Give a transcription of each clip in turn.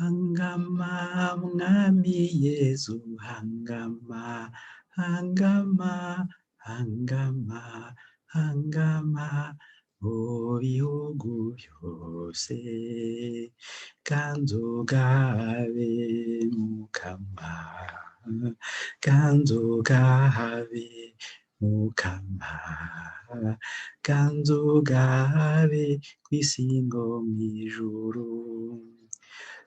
hangama mwami yezu hangama hangama hangama hangama mu bihugu byose kanzogabe mukama kanzogabe mukama kanzogabe kw'isi ngo mw'ijuru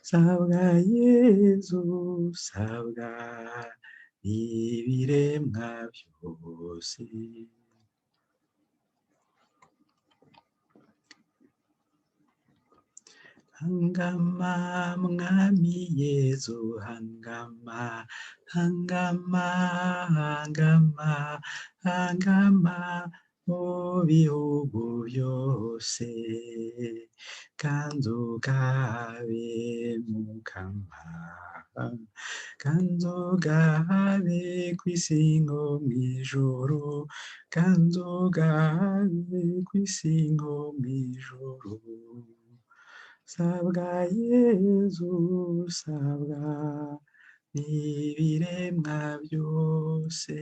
sabwa yezu sabwa ibiremwa byose hangama mwami yezu hangama hangama hangama hangama mu bihugu byose kanzogabe mukama kanzogabe kw'isi ngo mw'ijuru kanzogabe kw'isi ngo mw'ijuru sabwa yezu sabwa n'ibiremwa byose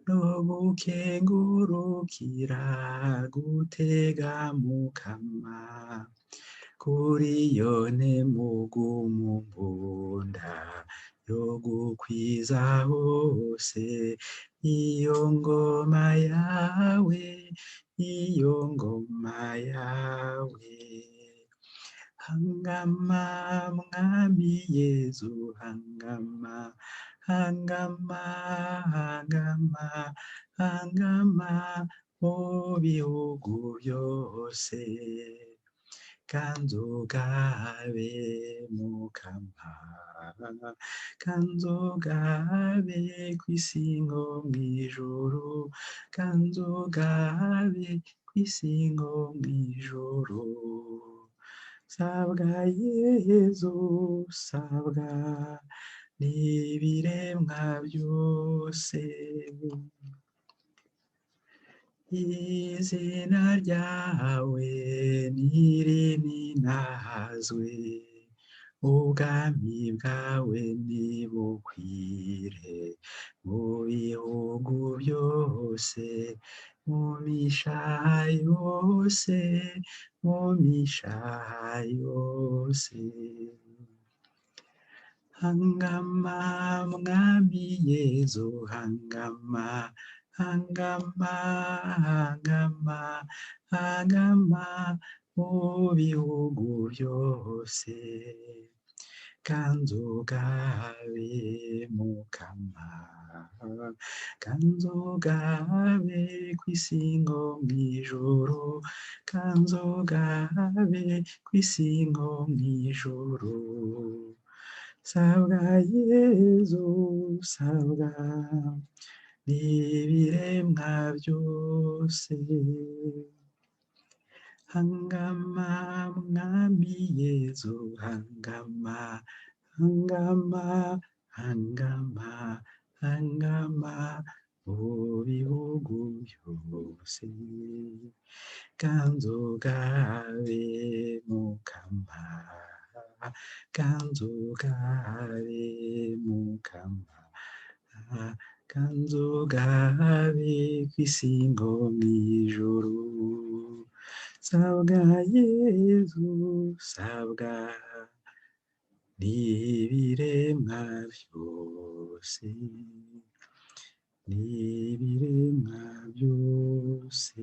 nobukengurukira gutega mukama kuri yo ntemu-mbunda yo gukwiza hose iyo ngoma yawe iyo ngoma yawe hangama mwami yezu hangama hangama hangama hangama mu bihugu byose kanzogabe mukama kanzogabe kw'isi ngo mw'ijuru kanzogabe kw'isi ngo mw'ijuru sabwa yezu sabwa n'ibiremwa byose izina ryawe nirininahazwe ubwami bwawe nibukwire mu bihugu byose mu mishaha yose mu mishaha yose hangama mwami yezu hangama hangama hangama hangama mu bihugu byose kanzogabe mukama kanzogabe kw'isi ngo mw'ijuru kanzogabe kw'isi ngo mw'ijuru sabwa yezu sabwa n'ibiremwa byose hangama mwami yezu hangama hangama hangama hangama mu bihugu byose kanzogabe mukama kanzogabe mukama kanzogabe kw'isi ngo mw'ijuru sabwa yezu sabwa n'ibiremwa byose n'ibiremwa byose